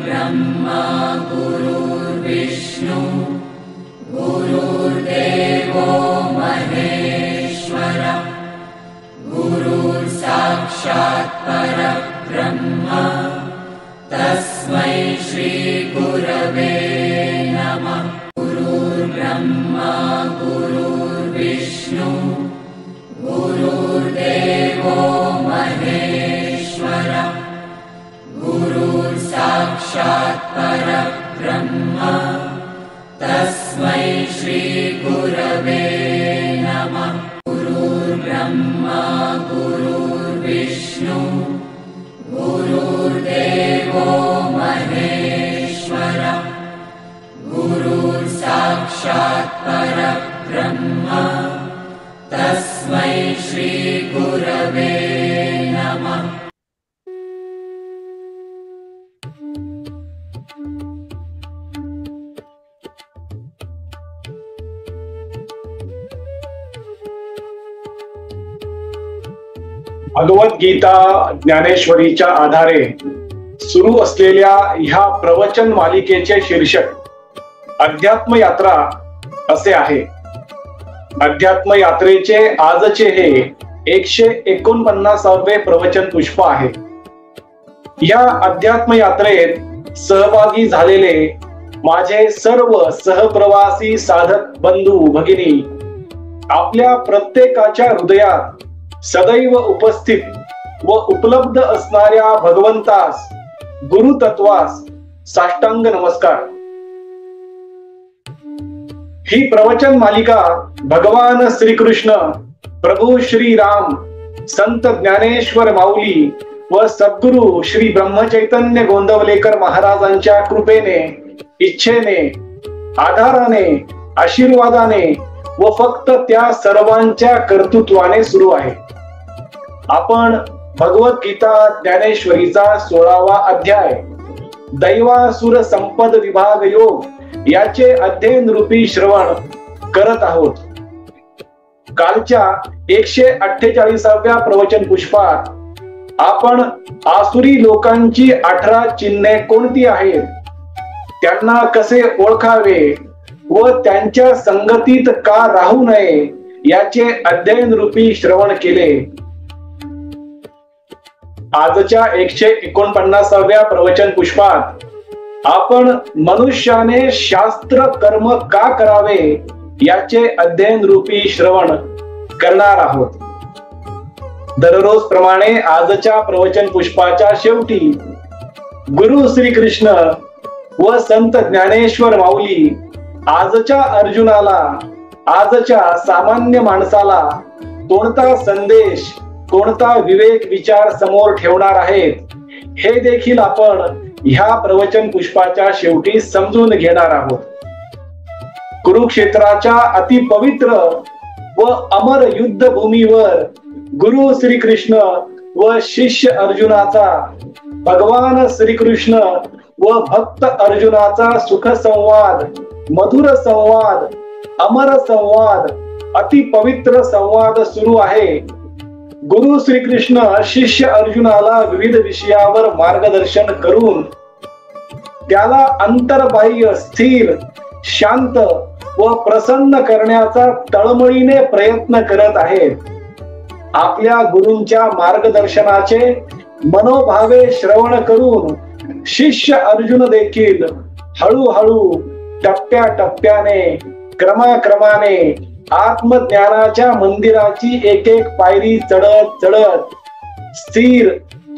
गुरुर्ब्रह्मा गुरुर्विष्णु गुरुर्देवो महेश्वर गुरुर्साक्षात् परब्रह्म तस्मै श्री गुरवे नमः। गुरुर्ब्रह्मा गुरुर्विष्णु गुरुर्देवो महेश्वर गुरुर्साक्षात् परब्रह्म तस्मै श्री गुरवे नमः। गुरुर्ब्रह्मा गुरुर्विष्णु गुरुर्देवो महेश्वर गुरुर्साक्षात् परब्रह्म तस्मै श्री गुरवे नमः। भगवद्गीता ज्ञानेश्वरीच्या आधारे सुरू असलेल्या ह्या प्रवचन मालिकेचे शीर्षक अध्यात्म यात्रा असे आहे। अध्यात्म यात्रेचे आजचे हे 149वे प्रवचन पुष्प आहे। या अध्यात्म यात्रेत सहभागी झालेले माझे सर्व सहप्रवासी साधक बंधू भगिनी आपल्या प्रत्येकाच्या हृदयात सदैव उपस्थित व उपलब्ध असणाऱ्या भगवंतास गुरुतत्वास साष्टांग नमस्कार। ही प्रवचन मालिका भगवान श्रीकृष्ण प्रभू श्री राम संत ज्ञानेश्वर माऊली व सद्गुरु श्री ब्रह्मचैतन्य गोंदवलेकर महाराजांच्या कृपेने इच्छेने आधाराने आशीर्वादाने व फक्त त्या सर्वांच्या कर्तृत्वाने सुरू आहे। आपण भगवद्गीता ज्ञानेश्वरीचा 16वा अध्याय दैवासुर संपद विभाग योग याचे अध्ययन रूपी श्रवण करत आहोत। कालच्या 148व्या प्रवचन पुष्पात आपण आसुरी लोकांची 18 चिन्हे कोणती आहेत, त्यांना कसे ओळखावे व त्यांच्या संगतीत का राहू नये याचे अध्ययन रूपी श्रवण केले। आजच्या 149व्या प्रवचन पुष्पात आपण मनुष्याने शास्त्र कर्म का करावे याचे अध्ययन रूपी श्रवण करणार आहोत। दररोज प्रमाणे आजच्या प्रवचन पुष्पाच्या शेवटी गुरु श्रीकृष्ण व संत ज्ञानेश्वर माऊली आजच्या अर्जुनाला आजच्या सामान्य माणसाला कोणता संदेश कोणता विवेक विचार समोर ठेवणार आहेत हे देखील आपण ह्या प्रवचन पुष्पाच्या शेवटी समजून घेणार आहोत। कुरुक्षेत्राच्या अतिपवित्र व अमर युद्धभूमीवर गुरु श्रीकृष्ण व शिष्य अर्जुनाचा भगवान श्रीकृष्ण व भक्त अर्जुनाचा सुख संवाद मधुर संवाद अमर संवाद अतिपवित्र संवाद सुरू आहे। गुरु श्रीकृष्ण शिष्य अर्जुनाला विविध विषयावर मार्गदर्शन करून त्याला अंतर्बाह्य स्थिर शांत व प्रसन्न करण्याचा तळमळीने प्रयत्न करत आहेत। आपल्या गुरूंच्या मार्गदर्शनाचे मनोभावे श्रवण करून शिष्य अर्जुन देखील हळूहळू टप्प्याटप्प्याने क्रमाक्रमाने आत्मज्ञानाच्या मंदिराची एक एक पायरी चढत चढत स्थिर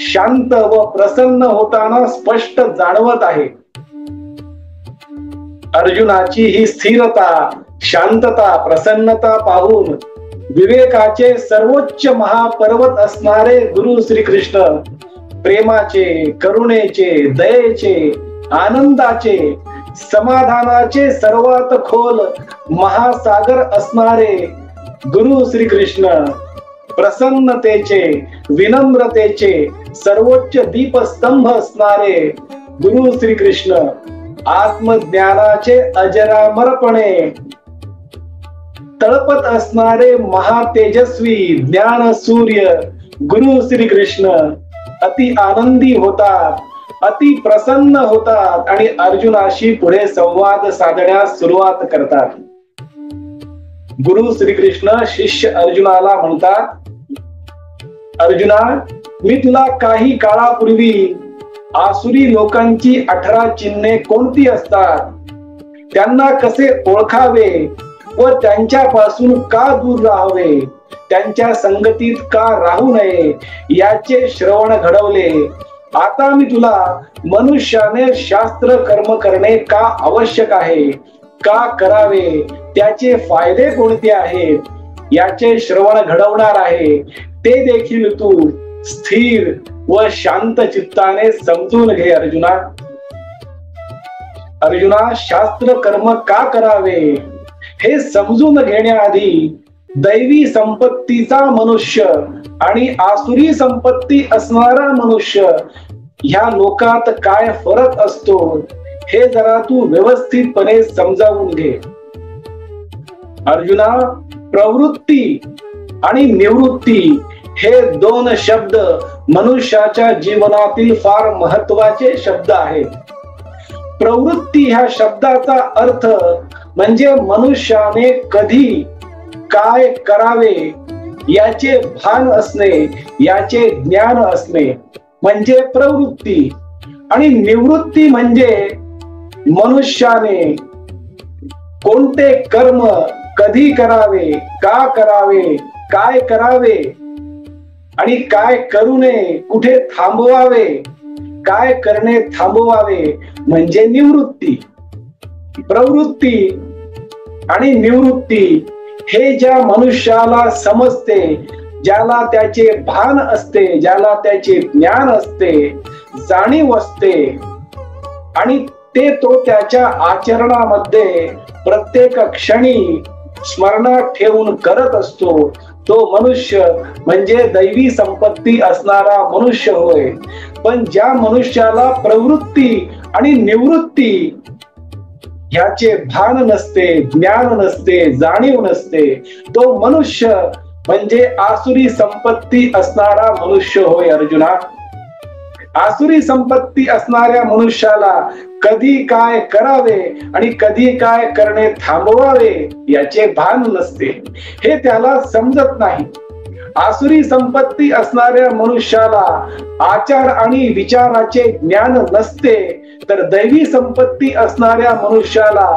शांत व प्रसन्न होताना स्पष्ट जाणवत आहे। अर्जुनाची ही स्थिरता शांतता प्रसन्नता पाहून विवेकाचे सर्वोच्च महापर्वत असणारे गुरु श्रीकृष्ण प्रेमाचे करुणेचे दयेचे आनंदाचे समाधानाचे सर्वात खोल महासागर असणारे गुरु श्रीकृष्ण प्रसन्नतेचे विनम्रतेचे सर्वोच्च दीपस्तंभ असणारे गुरु श्रीकृष्ण आत्मज्ञानाचे अजरामरपणे तळपत असणारे महातेजस्वी ज्ञान सूर्य गुरु श्रीकृष्ण अति आनंदी होतात अति प्रसन्न होतात आणि अर्जुनाशी पुढे संवाद साधण्यास सुरुवात करतात. गुरु श्रीकृष्ण शिष्य अर्जुनाला म्हणतात, अर्जुना, मी तुला काही काळापूर्वी आसुरी लोकांची 18 चिन्हे कोणती असतात, त्यांना कसे ओळखावे व त्यांच्यापासून का दूर राहावे, त्यांच्या संगतीत का राहू नये याचे श्रवण घडवले. आता मी तुला मनुष्याने शास्त्र कर्म करणे का आवश्यक आहे, का करावे, त्याचे फायदे कोणते आहेत याचे श्रवण घडवणार आहे. ते देखील तू स्थिर व शांत चित्ताने समजून घे. अर्जुना, शास्त्र कर्म का करावे हे समजून घेण्याआधी दैवी संपत्तीचा मनुष्य आणि आसुरी संपत्ती असणारा मनुष्य ह्या लोकात काय फरक असतो हे जरा तू व्यवस्थितपणे समजावून घे. अर्जुना, प्रवृत्ती आणि निवृत्ती हे 2 शब्द मनुष्याच्या जीवनातील फार महत्वाचे शब्द आहेत. प्रवृत्ती ह्या शब्दाचा अर्थ म्हणजे मनुष्याने कधी काय करावे याचे भान असणे, याचे ज्ञान असणे म्हणजे प्रवृत्ती. आणि निवृत्ती म्हणजे मनुष्याने कोणते कर्म कधी करावे, का करावे, काय करावे आणि काय करू नये, कुठे थांबवावे, काय करणे थांबवावे म्हणजे निवृत्ती. प्रवृत्ती आणि निवृत्ती हे ज्या मनुष्याला समजते, ज्याला त्याचे भान असते, ज्याला त्याचे ज्ञान असते, जाणीव असते आणि ते तो त्याच्या आचरणामध्ये प्रत्येक क्षणी स्मरणात ठेवून करत असतो, तो मनुष्य म्हणजे दैवी संपत्ती असणारा मनुष्य होय. पण ज्या मनुष्याला प्रवृत्ती आणि निवृत्ती ह्याचे भान नसते, ज्ञान नसते, जाणीव नसते, तो मनुष्य म्हणजे आसुरी संपत्ती असणारा मनुष्य होय. अर्जुना, आसुरी संपत्ती असणाऱ्या मनुष्याला कधी काय करावे आणि कधी काय करणे थांबवावे याचे भान नसते, हे त्याला समजत नाही. आसुरी संपत्ती असणाऱ्या मनुष्याला आचार आणि विचाराचे ज्ञान नसते, तर दैवी संपत्ती असणाऱ्या मनुष्याला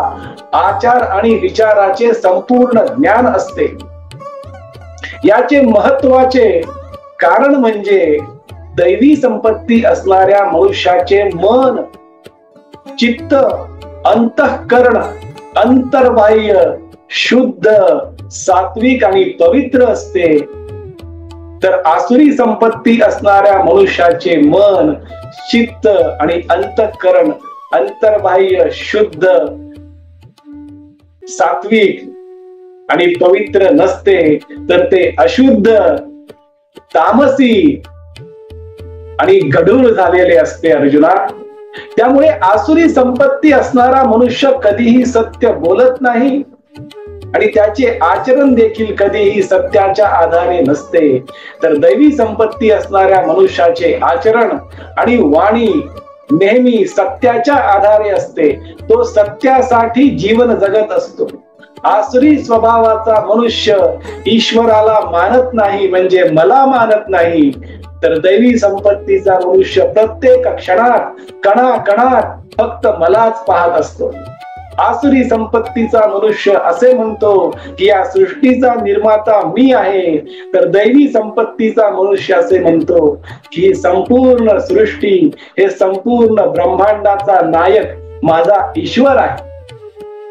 आचार आणि विचाराचे संपूर्ण ज्ञान असते. याचे महत्वाचे कारण म्हणजे दैवी संपत्ती असणाऱ्या मनुष्याचे मन, चित्त, अंतःकरण, अंतर्बाह्य शुद्ध, सात्विक आणि पवित्र असते. तर आसुरी संपत्ती असणाऱ्या मनुष्याचे मन, चित्त आणि अंतःकरण अंतर्बाह्य शुद्ध, सात्विक आणि पवित्र नसते, तर ते अशुद्ध, तामसी आणि गढूळ झालेले असते. अर्जुना, त्यामुळे आसुरी संपत्ती असणारा मनुष्य कधीही सत्य बोलत नाही आणि त्याचे आचरण देखील कधीही सत्याच्या आधारे नसते. तर दैवी संपत्ती असणाऱ्या मनुष्याचे आचरण आणि वाणी नेहमी सत्याच्या आधारे असते. तो सत्यासाठी जीवन जगत असतो. आसुरी स्वभावाचा मनुष्य ईश्वराला मानत नाही म्हणजे मला मानत नाही, तर दैवी संपत्तीचा मनुष्य प्रत्येक क्षणात, कणाकणात फक्त मलाच पाहत असतो. आसुरी संपत्तीचा मनुष्य असे म्हणतो की या सृष्टीचा निर्माता मी आहे, तर दैवी संपत्तीचा मनुष्य असे म्हणतो की संपूर्ण सृष्टी, हे संपूर्ण ब्रह्मांडाचा नायक माझा ईश्वर आहे.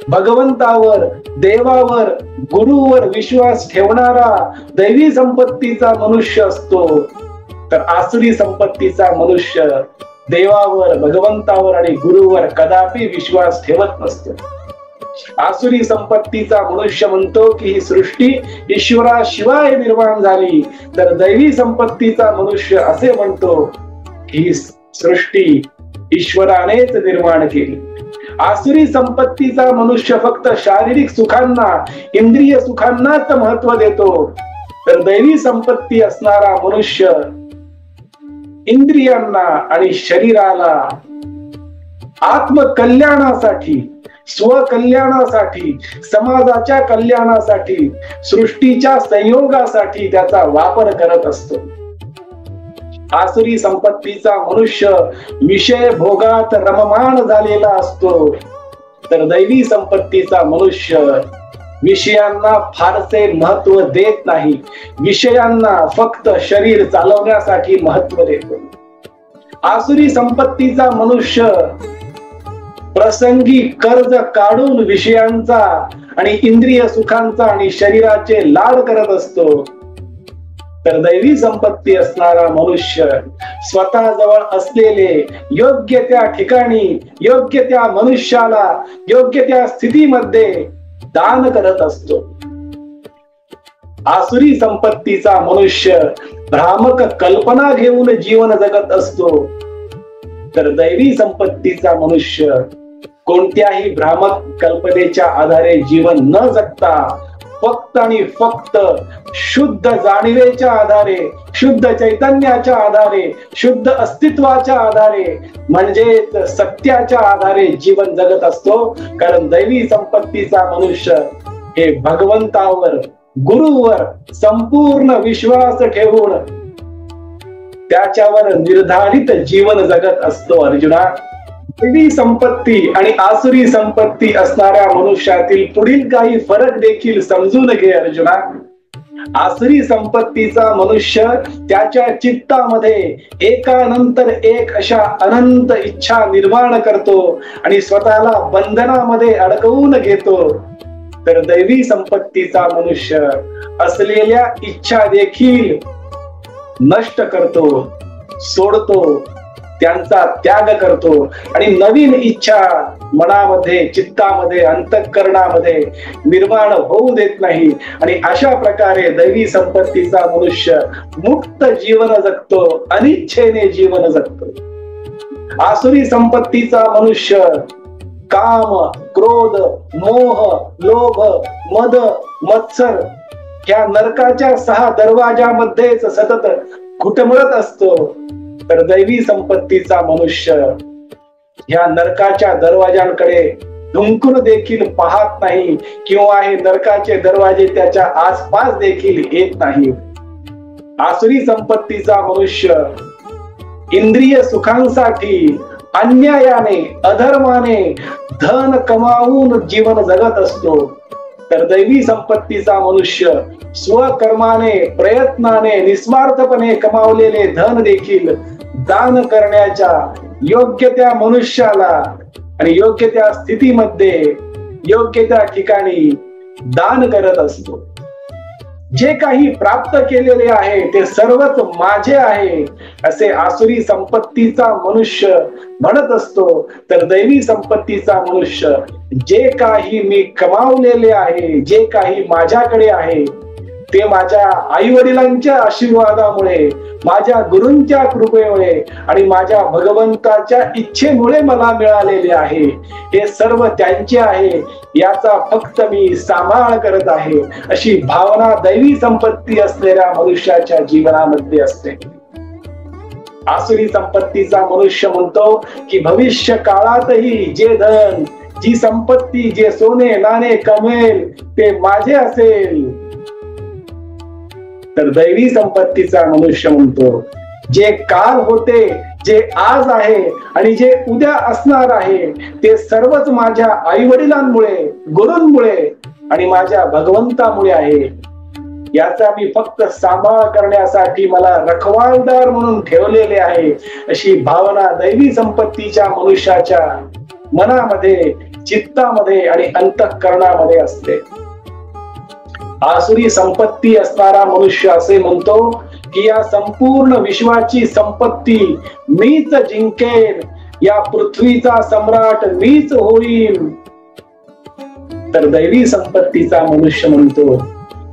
भगवंतावर, देवावर, गुरुवर विश्वास ठेवणारा दैवी संपत्तीचा मनुष्य असतो, तर आसुरी संपत्तीचा मनुष्य देवावर, भगवंतावर आणि गुरुवर कदापि विश्वास ठेवत नसतो. आसुरी संपत्तीचा मनुष्य म्हणतो की ही सृष्टी ईश्वराशिवाय निर्माण झाली, तर दैवी संपत्तीचा मनुष्य असे म्हणतो की ही सृष्टी ईश्वरानेच निर्माण केली. आसुरी संपत्तीचा मनुष्य फक्त शारीरिक सुखांना, इंद्रिय सुखांनाच महत्व देतो, तर दैवी संपत्ती असणारा मनुष्य इंद्रियांना आणि शरीराला आत्मकल्याणासाठी, स्वकल्याणासाठी, समाजाच्या कल्याणासाठी, सृष्टीच्या संयोगासाठी त्याचा वापर करत असतो. आसुरी संपत्तीचा मनुष्य विषय भोगात रममाण झालेला असतो, तर दैवी संपत्तीचा मनुष्य विषयांना फारसे महत्व देत नाही. विषयांना फक्त शरीर चालवण्यासाठी महत्व देतो. आसुरी संपत्तीचा मनुष्य प्रसंगी कर्ज काढून विषयांचा आणि इंद्रिय सुखांचा आणि शरीराचे लाड करत असतो, तर दैवी संपत्ती असणारा मनुष्य स्वतःजवळ असलेले योग्य त्या ठिकाणी, योग्य त्या मनुष्याला, योग्य त्या स्थितीमध्ये दान करत असतो. आसुरी संपत्तीचा मनुष्य भ्रामक कल्पना घेऊन जीवन जगत असतो, तर दैवी संपत्तीचा मनुष्य कोणत्याही भ्रामक कल्पनेच्या आधारे जीवन न जगता फक्त आणि फक्त शुद्ध जाणीवेच्या आधारे, शुद्ध चैतन्याच्या आधारे, शुद्ध अस्तित्वाच्या आधारे म्हणजेच सत्याच्या आधारे जीवन जगत असतो. कारण दैवी संपत्तीचा मनुष्य हे भगवंतावर, गुरुवर संपूर्ण विश्वास ठेवून त्याच्यावर निर्धारित जीवन जगत असतो. अर्जुना, दैवी संपत्ती आणि आसुरी संपत्ती असणाऱ्या मनुष्यातील पुढील काही फरक देखील समजून घे. अर्जुना, आसुरी संपत्तीचा मनुष्य त्याच्या चित्तामध्ये एकानंतर एक अशा अनंत इच्छा निर्माण करतो आणि स्वतःला बंधनामध्ये अडकवून घेतो, तर दैवी संपत्तीचा मनुष्य असलेल्या इच्छा देखील नष्ट करतो, सोडतो, त्यांचा त्याग करतो आणि नवीन इच्छा मनामध्ये, चित्तामध्ये, अंतःकरणामध्ये निर्माण होऊ देत नाही. आणि अशा प्रकारे दैवी संपत्तीचा मनुष्य मुक्त जीवन जगतो, अनिच्छेने जीवन जगतो. आसुरी संपत्तीचा मनुष्य काम, क्रोध, मोह, लोभ, मद, मत्सर या नरकाच्या 6 दरवाजामध्येच सतत घुटमळत असतो, तर दैवी संपत्तीचा मनुष्य ह्या नरकाच्या दरवाजांकडे ढुंकून देखील पाहत नाही किंवा हे नरकाचे दरवाजे त्याच्या आसपास देखील येत नाही. आसुरी संपत्तीचा मनुष्य इंद्रिय सुखांसाठी अन्यायाने, अधर्माने धन कमावून जीवन जगत असतो, तर दैवी संपत्तीचा मनुष्य स्वकर्माने, प्रयत्नाने, निस्वार्थपणे कमावलेले धन देखील दान करण्याच्या योग्य त्या मनुष्याला आणि योग्य त्या स्थितीमध्ये, योग्य त्या ठिकाणी दान करत असतो. जे काही प्राप्त केलेले आहे ते सर्वच माझे आहे असे आसुरी संपत्तीचा मनुष्य म्हणत असतो, तर दैवी संपत्तीचा मनुष्य जे काही मी कमावलेले आहे, जे काही माझ्याकडे आहे ते माझ्या आई वडिलांच्या आशीर्वादामुळे, माझ्या गुरूंच्या कृपेमुळे आणि माझ्या भगवंताच्या इच्छेमुळे मला मिळालेले आहे. हे सर्व त्यांचे आहे, याचा फक्त मी सांभाळ करत आहे, अशी भावना दैवी संपत्ती असलेल्या मनुष्याच्या जीवनामध्ये असते. आसुरी संपत्तीचा मनुष्य म्हणतो की भविष्य काळातही जे धन, जी संपत्ती, जे सोने नाणे कमवेल ते माझे असेल, तर दैवी संपत्तीचा मनुष्य म्हणतो जे काल होते, जे आज आहे आणि जे उद्या असणार आहे ते सर्वच माझ्या आई वडिलांमुळे, गुरूंमुळे आणि माझ्या भगवंतामुळे आहे. याचा मी फक्त सांभाळ करण्यासाठी मला रखवालदार म्हणून ठेवलेले आहे, अशी भावना दैवी संपत्तीच्या मनुष्याच्या मनामध्ये, चित्तामध्ये आणि अंतःकरणामध्ये असते. आसुरी संपत्ती असणारा मनुष्य असे म्हणतो की या संपूर्ण विश्वाची संपत्ती मीच जिंकेन, या पृथ्वीचा सम्राट मीच होईल. तर दैवी संपत्तीचा मनुष्य म्हणतो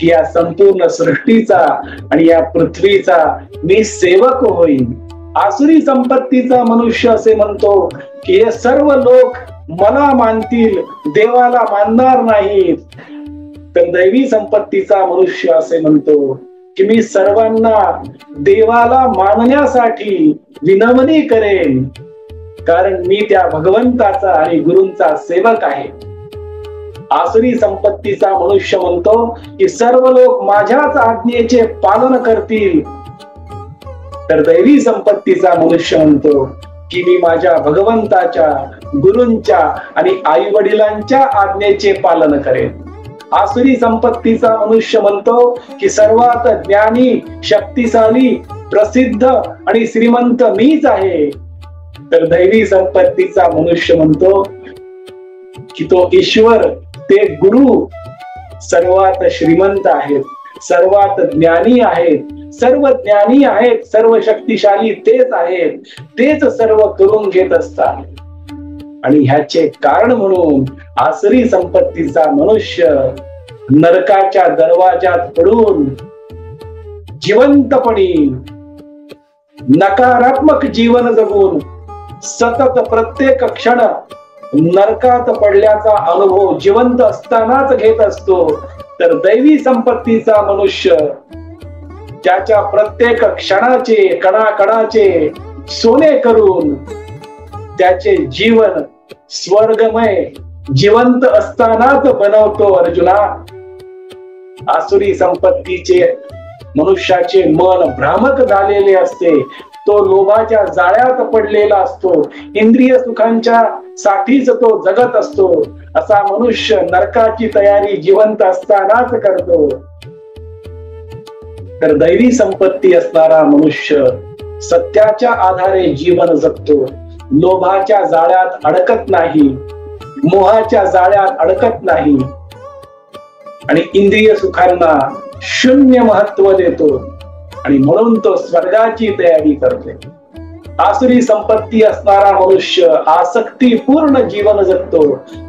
की या संपूर्ण सृष्टीचा आणि या पृथ्वीचा मी सेवक होईल. आसुरी संपत्तीचा मनुष्य असे म्हणतो की हे सर्व लोक मला मानतील, देवाला मानणार नाहीत. तर दैवी संपत्तीचा मनुष्य असे म्हणतो की मी सर्वांना देवाला मानण्यासाठी विनवणी करेन, कारण मी त्या भगवंताचा आणि गुरूंचा सेवक आहे. आसुरी संपत्तीचा मनुष्य म्हणतो की सर्व लोक माझ्याच आज्ञेचे पालन करतील, तर दैवी संपत्तीचा मनुष्य म्हणतो की मी माझ्या भगवंताच्या, गुरूंच्या आणि आई वडिलांच्या आज्ञेचे पालन करेन. आसुरी संपत्तीचा मनुष्य म्हणतो की सर्वात ज्ञानी, शक्तिशाली, प्रसिद्ध आणि श्रीमंत मीच आहे, तर दैवी संपत्तीचा मनुष्य म्हणतो की तो ईश्वर, ते गुरु सर्वात श्रीमंत आहेत, सर्वात ज्ञानी आहेत, सर्व ज्ञानी आहेत, सर्व शक्तिशाली तेच आहेत, तेच सर्व करून घेत असतात. आणि ह्याचे कारण म्हणून आसुरी संपत्तीचा मनुष्य नरकाच्या दरवाजात पडून जिवंतपणी नकारात्मक जीवन जगून सतत प्रत्येक क्षण नरकात पडल्याचा अनुभव जिवंत असतानाच घेत असतो. तर दैवी संपत्तीचा मनुष्य त्याच्या प्रत्येक क्षणाचे, कणाकणाचे सोने करून त्याचे जीवन स्वर्गमय जिवंत असतानाच बनवतो. अर्जुना, आसुरी संपत्तीचे मनुष्याचे मन भ्रामक झालेले असते, तो लोभाच्या जाळ्यात पडलेला असतो, इंद्रिय सुखांच्या साठीच तो जगत असतो. असा मनुष्य नरकाची तयारी जिवंत असतानाच करतो. तर दैवी संपत्ती असणारा मनुष्य सत्याच्या आधारे जीवन जगतो, लोभाच्या जाळ्यात अडकत नाही, मोहाच्या जाळ्यात अडकत नाही आणि इंद्रिय सुखांना शून्य महत्व देतो आणि म्हणून तो स्वर्गाची तयारी करतो. आसुरी संपत्ती असणारा मनुष्य आसक्तीपूर्ण जीवन जगतो,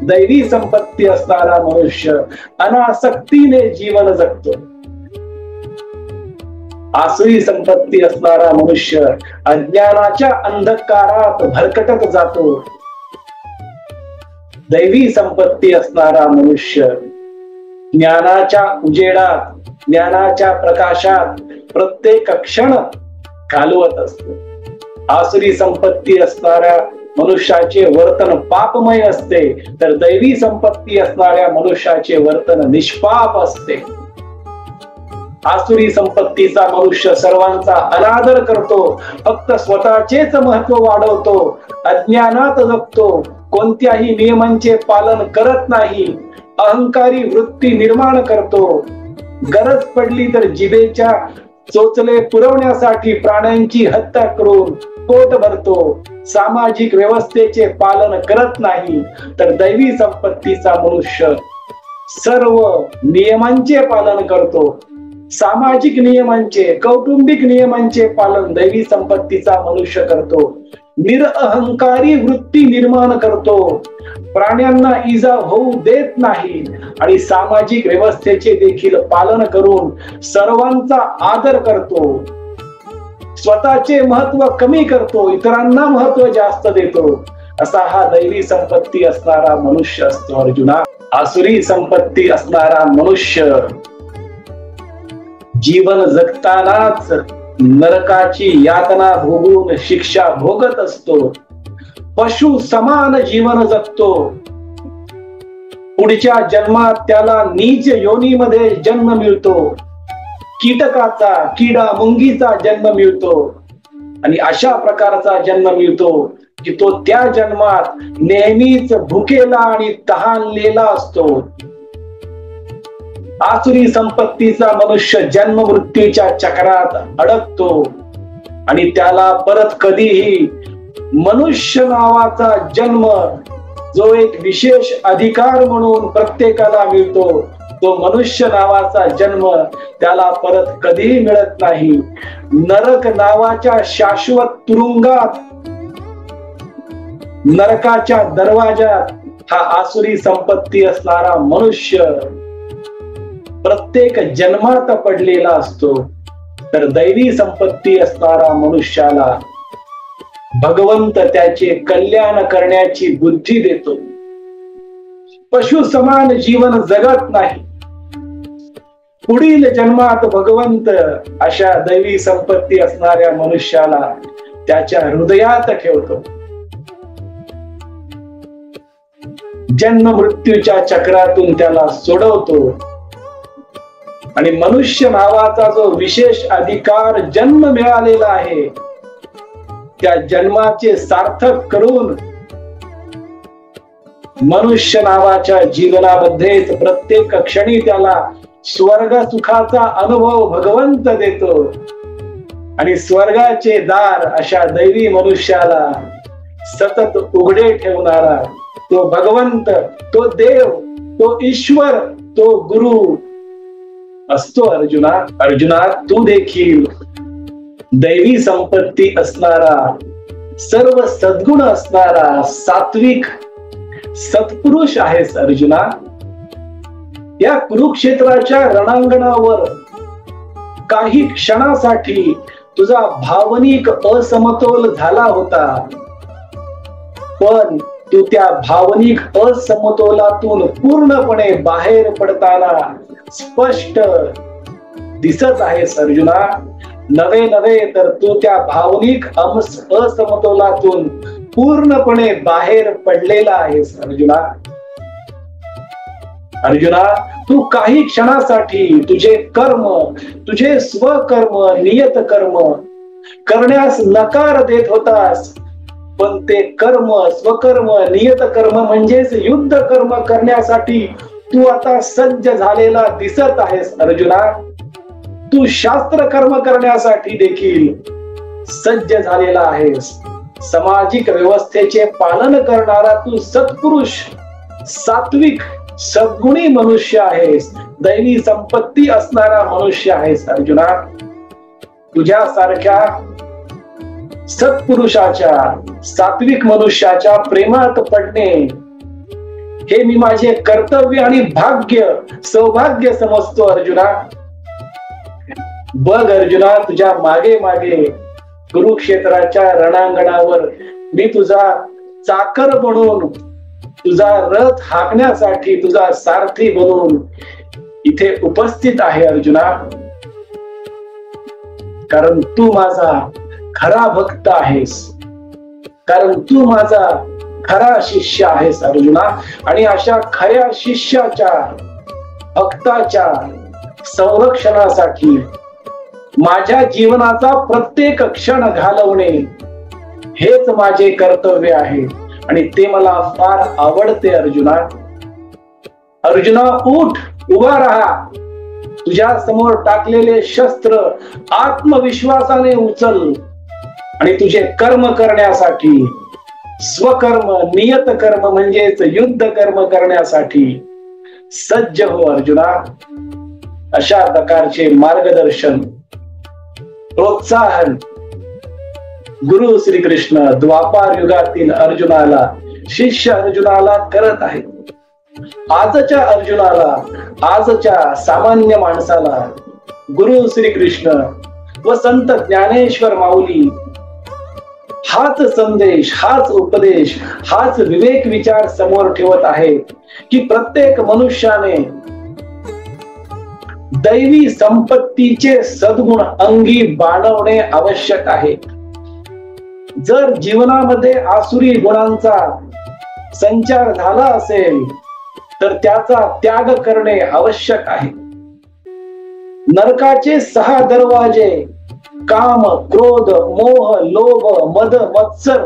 दैवी संपत्ती असणारा मनुष्य अनासक्तीने जीवन जगतो. आसुरी संपत्ती असणारा मनुष्य अज्ञानाच्या अंधकारात भरकटत जातो, दैवी संपत्ती असणारा मनुष्य ज्ञानाच्या उजेडात, ज्ञानाच्या प्रकाशात प्रत्येक क्षण घालवत असतो. आसुरी संपत्ती असणाऱ्या मनुष्याचे वर्तन पापमय असते, तर दैवी संपत्ती असणाऱ्या मनुष्याचे वर्तन निष्पाप असते. आसुरी संपत्तीचा मनुष्य सर्वांचा अनादर करतो, फक्त स्वतःचेच महत्व वाढवतो, अज्ञानात जगतो, कोणत्याही नियमांचे पालन करत नाही, अहंकारी वृत्ती निर्माण करतो, गरज पडली तर जिभेच्या चोचले पुरवण्यासाठी प्राण्यांची हत्या करून पोट भरतो, सामाजिक व्यवस्थेचे पालन करत नाही. तर दैवी संपत्तीचा मनुष्य सर्व नियमांचे पालन करतो, सामाजिक नियमांचे, कौटुंबिक नियमांचे पालन दैवी संपत्तीचा मनुष्य करतो, निरअहंकारी वृत्ती निर्माण करतो, प्राण्यांना इजा होऊ देत नाही आणि सामाजिक व्यवस्थेचे देखील पालन करून सर्वांचा आदर करतो, स्वतःचे महत्व कमी करतो, इतरांना महत्व जास्त देतो. असा हा दैवी संपत्ती असणारा मनुष्य असतो. अर्जुना, आसुरी संपत्ती असणारा मनुष्य जीवन जगतानाच नरकाची यातना भोगून शिक्षा भोगत असतो, पशु समान जीवन जगतो. पुढच्या जन्मात त्याला नीच योनीमध्ये जन्म मिळतो, कीटकाचा, किडा मुंगीचा जन्म मिळतो आणि अशा प्रकारचा जन्म मिळतो की तो त्या जन्मात नेहमीच भुकेला आणि तहानलेला असतो. आसुरी संपत्तीचा मनुष्य जन्म मृत्यूच्या चक्रात अडकतो आणि त्याला परत कधीही मनुष्य नावाचा जन्म, जो एक विशेष अधिकार म्हणून प्रत्येकाला मिळतो, तो मनुष्य नावाचा जन्म त्याला परत कधीही मिळत नाही. नरक नावाच्या शाश्वत तुरुंगात, नरकाच्या दरवाजात हा आसुरी संपत्ती असणारा मनुष्य प्रत्येक जन्मात पडलेला असतो. तर दैवी संपत्ती असणारा मनुष्याला भगवंत त्याचे कल्याण करण्याची बुद्धी देतो. पशु समान जीवन जगत नाही, पुढील जन्मात भगवंत अशा दैवी संपत्ती असणाऱ्या मनुष्याला त्याच्या हृदयात ठेवतो. जन्म मृत्यूच्या चक्रातून त्याला सोडवतो आणि मनुष्य नावाचा जो विशेष अधिकार जन्म मिळालेला आहे त्या जन्माचे सार्थक करून मनुष्य नावाच्या जीवनामध्येच प्रत्येक क्षणी त्याला स्वर्ग सुखाचा अनुभव भगवंत देतो आणि स्वर्गाचे दार अशा दैवी मनुष्याला सतत उघडे ठेवणारा तो भगवंत, तो देव, तो ईश्वर, तो गुरु असतो. अर्जुना तू देखील दैवी संपत्ती असणारा, सर्व सद्गुण असणारा, सात्विक सत्पुरुष आहेस. अर्जुना, या कुरुक्षेत्राच्या रणांगणावर काही क्षणासाठी तुझा भावनिक असमतोल झाला होता, पण तू त्या भावनिक असमतोलातून पूर्णपणे बाहेर पडताना स्पष्ट दिसत आहेस. अर्जुना, नव्हे तर तू त्या भावनिक असमतोलातून पूर्णपणे बाहेर पडलेला आहेस. अर्जुना, तू काही क्षणासाठी तुझे कर्म, तुझे स्वकर्म, नियत कर्म करण्यास नकार देत होतास, पण ते कर्म, स्वकर्म, नियत कर्म म्हणजेच युद्ध कर्म करण्यासाठी तू आता सज्ज झालेला दिसत आहेस. अर्जुना, तू शास्त्र कर्म करण्यासाठी देखील सज्ज झालेला आहेस. सामाजिक व्यवस्थेचे पालन करणारा तू सत्पुरुष, सात्विक, सद्गुणी मनुष्य आहेस. दैवी संपत्ती असणारा मनुष्य आहेस. अर्जुना, तुझ्यासारख्या सत्पुरुषाच्या, सात्विक मनुष्याच्या प्रेमात पडणे हे मी माझे कर्तव्य आणि भाग्य, सौभाग्य समजतो. अर्जुना, बघ अर्जुना, तुझ्या मागे मागे कुरुक्षेत्राच्या रणांगणावर मी तुझा चाकर बनून, तुझा रथ हाकण्यासाठी तुझा सारथी बनून इथे उपस्थित आहे. अर्जुना, कारण तू माझा खरा भक्त आहेस, कारण तू माझा खरा शिष्य आहेस. अर्जुना, आणि अशा खऱ्या शिष्याच्या, भक्ताच्या संरक्षणासाठी माझ्या जीवनाचा प्रत्येक क्षण घालवणे हेच माझे कर्तव्य आहे आणि ते मला फार आवडते. अर्जुना, उठ, उभा राहा. तुझ्या समोर टाकलेले शस्त्र आत्मविश्वासाने उचल आणि तुझे कर्म करण्यासाठी, स्वकर्म, नियत कर्म म्हणजेच युद्ध कर्म करण्यासाठी सज्ज हो. अर्जुना, अशा प्रकारचे मार्गदर्शन, प्रोत्साहन गुरु श्रीकृष्ण द्वापार युगातील अर्जुनाला, शिष्य अर्जुनाला करत आहे. आजच्या अर्जुनाला, आजच्या सामान्य माणसाला गुरु श्रीकृष्ण व संत ज्ञानेश्वर माऊली हाच संदेश, हाच उपदेश, हाच विवेक विचार समोर ठेवत आहे की प्रत्येक मनुष्याने दैवी संपत्तीचे सद्गुण अंगी बाणवणे आवश्यक आहे. जर जीवनामध्ये आसुरी गुणांचा संचार झाला असेल तर त्याचा त्याग करणे आवश्यक आहे. नरकाचे 6 दरवाजे काम, क्रोध, मोह, लोभ, मद, मत्सर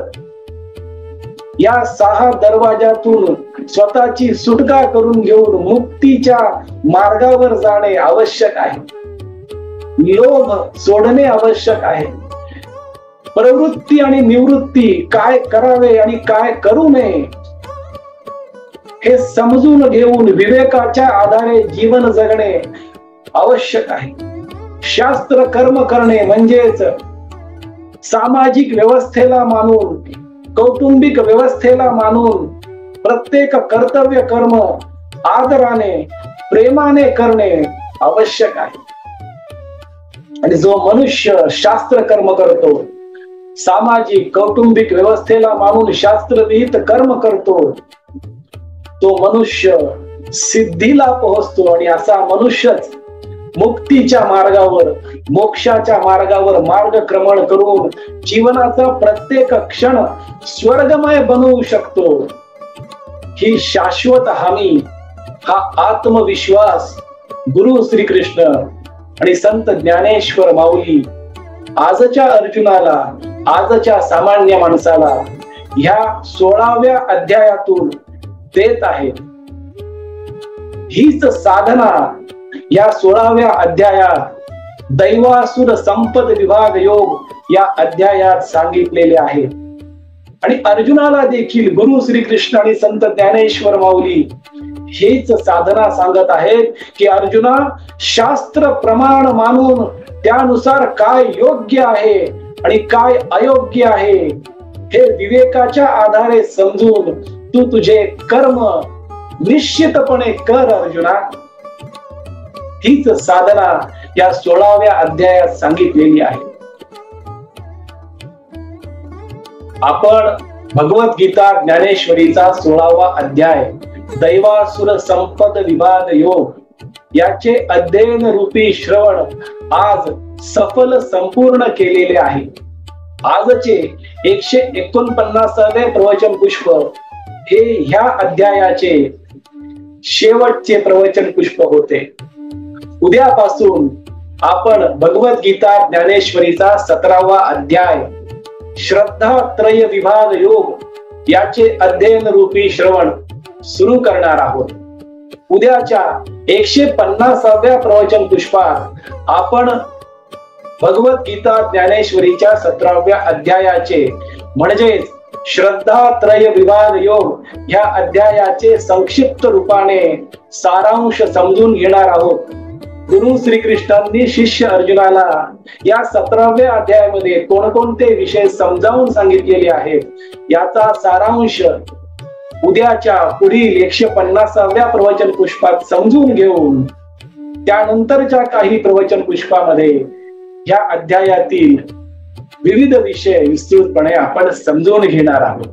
या 6 दरवाजातून स्वतःची सुटका करून घेऊन मुक्तीच्या मार्गावर जाणे आवश्यक आहे. लोभ सोडणे आवश्यक आहे. प्रवृत्ती आणि निवृत्ती, काय करावे आणि काय करू नये हे समजून घेऊन विवेकाच्या आधारे जीवन जगणे आवश्यक आहे. शास्त्र कर्म करणे म्हणजेच सामाजिक व्यवस्थेला मानून, कौटुंबिक व्यवस्थेला मानून प्रत्येक कर्तव्य कर्म आदराने, प्रेमाने करणे आवश्यक आहे. आणि जो मनुष्य शास्त्र कर्म करतो, सामाजिक कौटुंबिक व्यवस्थेला मानून शास्त्रविहित कर्म करतो, तो मनुष्य सिद्धीला पोहोचतो आणि असा मनुष्यच मुक्तीच्या मार्गावर, मोक्षाच्या मार्गावर मार्गक्रमण करून जीवनाचा प्रत्येक क्षण स्वर्गमय बनवू शकतो, ही शाश्वत हमी, हा आत्मविश्वास गुरु श्रीकृष्ण आणि संत ज्ञानेश्वर माऊली आजच्या अर्जुनाला, आजच्या सामान्य माणसाला ह्या 16व्या अध्यायातून देत आहेत. हीच साधना या 16व्या अध्यायात दैवासुर संपद विभाग योग या अध्यायात सांगितलेले आहे. आणि अर्जुनाला देखील गुरु श्रीकृष्ण आणि संत ज्ञानेश्वर माऊली हेच साधना सांगत आहेत की अर्जुना, शास्त्र प्रमाण मानून त्यानुसार काय योग्य आहे आणि काय अयोग्य आहे हे विवेकाच्या आधारे समजून तू तुझे कर्म निश्चितपणे कर अर्जुना. हीच साधना या 16व्या अध्यायात सांगितलेली आहे. आपण भगवद्गीता ज्ञानेश्वरीचा 16वा अध्याय दैवासुर संपद विभाग योग याचे अध्ययन रूपी श्रवण आज सफल संपूर्ण केलेले आहे. आजचे 149वे प्रवचन पुष्प हे ह्या अध्यायाचे शेवटचे प्रवचन पुष्प होते. उद्यापासून आपण भगवद्गीता ज्ञानेश्वरीचा 17वा अध्याय श्रद्धा त्रय विभाग योग याचे अध्ययन रूपी श्रवण सुरू करणार आहोत. उद्याच्या 150व्या प्रवचन पुष्पात आपण भगवद्गीता ज्ञानेश्वरीच्या 17व्या अध्यायाचे म्हणजेच श्रद्धा त्रय विभाग योग ह्या अध्यायाचे संक्षिप्त रूपाने सारांश समजून घेणार आहोत. गुरु श्रीकृष्णांनी शिष्य अर्जुनाला या 17व्या अध्यायामध्ये कोणकोणते विषय समजावून सांगितलेले आहेत याचा सारांश उद्याच्या पुढील 150व्या प्रवचन पुष्पात समजून घेऊन त्यानंतरच्या काही प्रवचन पुष्पामध्ये या अध्यायातील विविध विषय विस्तृतपणे आपण समजून घेणार आहोत.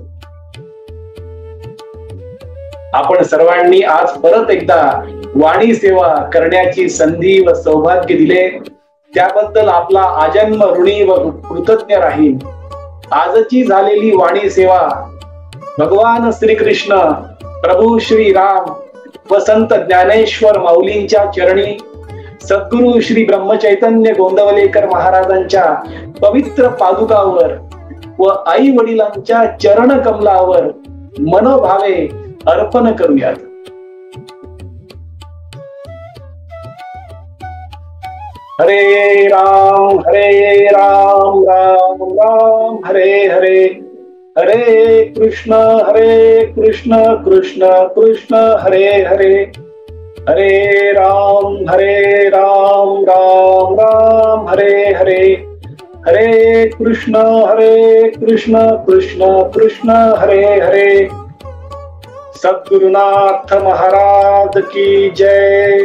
आपण सर्वांनी आज परत एकदा वाणी सेवा करण्याची संधी व सौभाग्य दिले त्याबद्दल आपला आजन्म ऋणी व कृतज्ञ राहील. आजची झालेली वाणी सेवा भगवान श्रीकृष्ण, प्रभू श्री राम व संत ज्ञानेश्वर माऊलींच्या चरणी, सद्गुरु श्री ब्रह्मचैतन्य गोंदवलेकर महाराजांच्या पवित्र पादुकावर व आई वडिलांच्या चरण कमलावर मनोभावे अर्पण करूयात. हरे राम राम राम हरे हरे, हरे कृष्ण कृष्ण कृष्ण हरे हरे, हरे राम राम राम हरे हरे, हरे कृष्ण कृष्ण कृष्ण हरे हरे. सद्गुरुनाथ महाराज की जय.